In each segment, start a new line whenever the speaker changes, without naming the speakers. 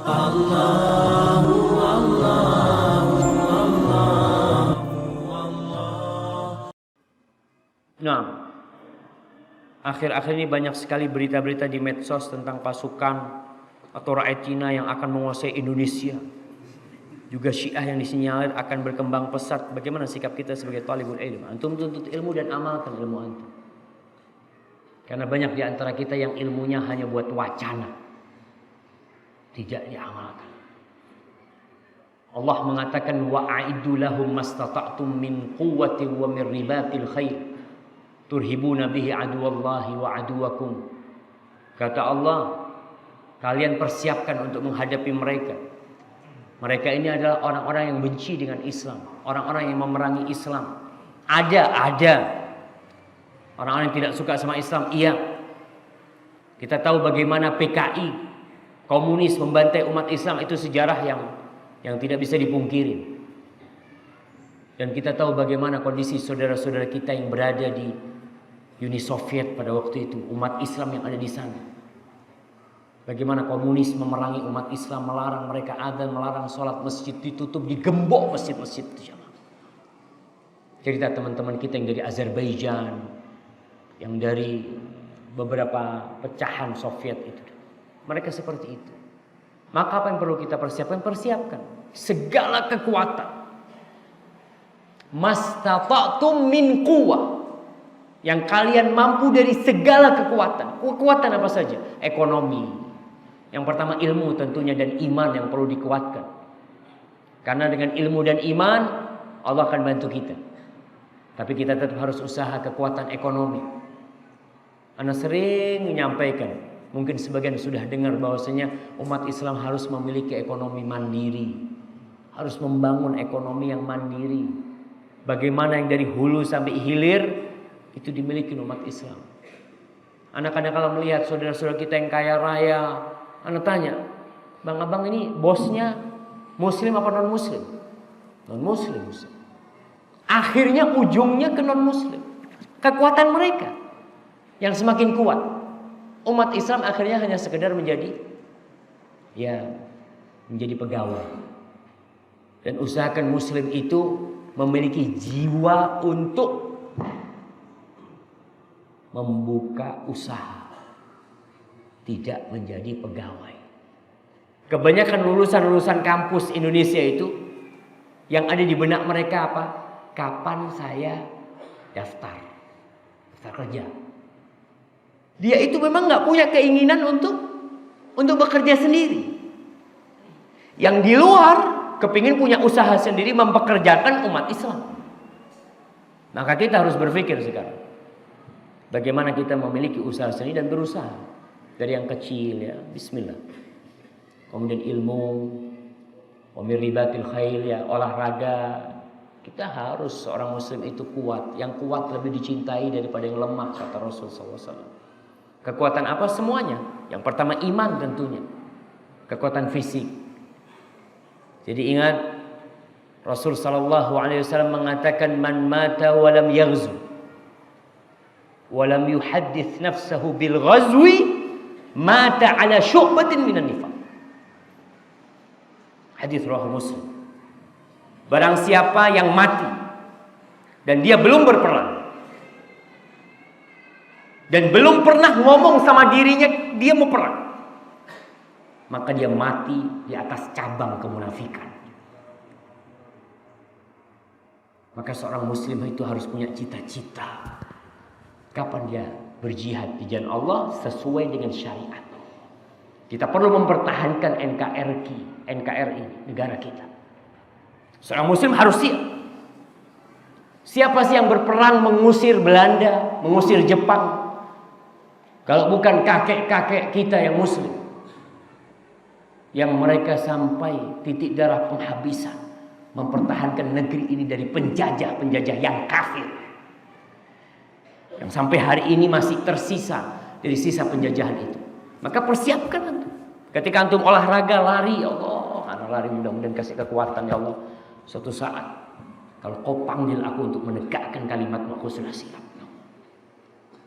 Nah, akhir-akhir ini banyak sekali berita-berita di medsos tentang pasukan atau rakyat Cina yang akan menguasai Indonesia. Juga Syiah yang disinyalir akan berkembang pesat. Bagaimana sikap kita sebagai talibul ilm? Antum tuntut ilmu dan amalkan ilmu antum. Karena banyak di antara kita yang ilmunya hanya buat wacana, tidak diamalkan. Allah mengatakan wa'iddu lahum mastata'tum min quwwatin wa min ribatil khair turhibuna bihi aduwallahi wa aduwakum. Kata Allah, kalian persiapkan untuk menghadapi mereka. Mereka ini adalah orang-orang yang benci dengan Islam, orang-orang yang memerangi Islam. Ada orang-orang yang tidak suka sama Islam, iya. Kita tahu bagaimana PKI, komunis membantai umat Islam, itu sejarah yang tidak bisa dipungkiri. Dan kita tahu bagaimana kondisi saudara-saudara kita yang berada di Uni Soviet pada waktu itu, umat Islam yang ada di sana. Bagaimana komunis memerangi umat Islam, melarang mereka adzan, melarang sholat, masjid ditutup, digembok masjid-masjid itu. Cerita teman-teman kita yang dari Azerbaijan, yang dari beberapa pecahan Soviet itu, mereka seperti itu. Maka apa yang perlu kita persiapkan? Persiapkan segala kekuatan. Mastata'tum min quwwah, yang kalian mampu dari segala kekuatan. Kekuatan apa saja? Ekonomi. Yang pertama ilmu tentunya, dan iman yang perlu dikuatkan. Karena dengan ilmu dan iman Allah akan bantu kita. Tapi kita tetap harus usaha kekuatan ekonomi. Ana sering menyampaikan, mungkin sebagian sudah dengar bahwasanya umat Islam harus memiliki ekonomi mandiri. Harus membangun ekonomi yang mandiri. Bagaimana yang dari hulu sampai hilir itu dimiliki umat Islam. Anak-anak kalau melihat saudara-saudara kita yang kaya raya, anak tanya, bang abang ini bosnya muslim apa non muslim? Non muslim. Akhirnya ujungnya ke non muslim. Kekuatan mereka yang semakin kuat. Umat Islam akhirnya hanya sekedar menjadi pegawai. Dan usahakan muslim itu memiliki jiwa untuk membuka usaha, tidak menjadi pegawai. Kebanyakan lulusan-lulusan kampus Indonesia itu yang ada di benak mereka apa? Kapan saya daftar kerja? Dia itu memang nggak punya keinginan untuk bekerja sendiri. Yang di luar kepingin punya usaha sendiri, mempekerjakan umat Islam. Maka kita harus berpikir sekarang, bagaimana kita memiliki usaha sendiri dan berusaha dari yang kecil, ya, bismillah. Kemudian ilmu, ribatil khair, ya, olahraga. Kita harus, seorang muslim itu kuat. Yang kuat lebih dicintai daripada yang lemah, kata Rasul SAW. Kekuatan apa? Semuanya. Yang pertama iman tentunya. Kekuatan fisik. Jadi ingat, Rasul SAW mengatakan, man mata walam yaghzu walam yuhaddits nafsahu bil ghazwi mata ala syu'batin minan nifaq. Hadis riwayat Muslim. Barang siapa yang mati dan dia belum berperang dan belum pernah ngomong sama dirinya dia mau perang, maka dia mati di atas cabang kemunafikan. Maka seorang muslim itu harus punya cita-cita. Kapan dia berjihad di jalan Allah sesuai dengan syariat. Kita perlu mempertahankan NKRI, negara kita. Seorang muslim harus siap. Siapa sih yang berperang mengusir Belanda, mengusir Jepang? Kalau bukan kakek-kakek kita yang muslim, yang mereka sampai titik darah penghabisan, mempertahankan negeri ini dari penjajah-penjajah yang kafir, yang sampai hari ini masih tersisa dari sisa penjajahan itu. Maka persiapkan antum. Ketika antum olahraga, lari, ya Allah, anak lari, mudah-mudahan kasih kekuatan, ya Allah. Suatu saat kalau kau panggil aku untuk menegakkan kalimatmu, aku sudah siap.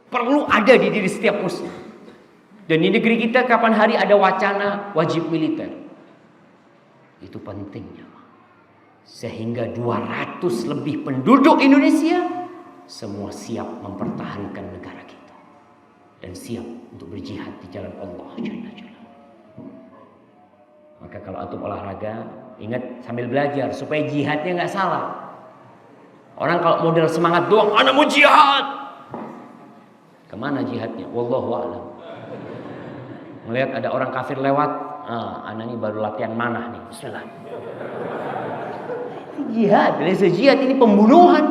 Perlu ada di diri setiap muslim. Dan di negeri kita kapan hari ada wacana wajib militer. Itu pentingnya. Sehingga 200 lebih penduduk Indonesia semua siap mempertahankan negara kita dan siap untuk berjihad di jalan Allah Jalla Jalla. Maka kalau antum olahraga, ingat sambil belajar supaya jihadnya nggak salah. Orang kalau model semangat doang, ana mau jihad. Kemana jihadnya? Wallahu a'lam. Melihat ada orang kafir lewat, ana ini baru latihan manah nih. Bismillah. Jihad, lesa jihad ini pembunuhan.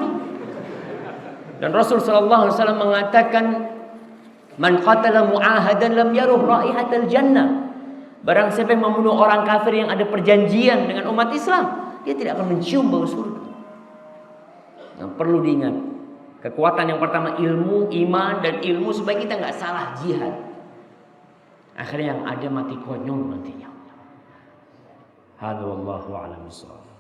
Dan Rasul sallallahu alaihi wasallam mengatakan, "Man qatala mu'ahadan lam yaruh raihatal jannah." Barang siapa yang membunuh orang kafir yang ada perjanjian dengan umat Islam, dia tidak akan mencium bau surga. Nah, perlu diingat, kekuatan yang pertama ilmu, iman dan ilmu supaya kita nggak salah jihad. Akhirnya yang ada mati konyol nantinya. Hadza wallahu a'lam bishawab.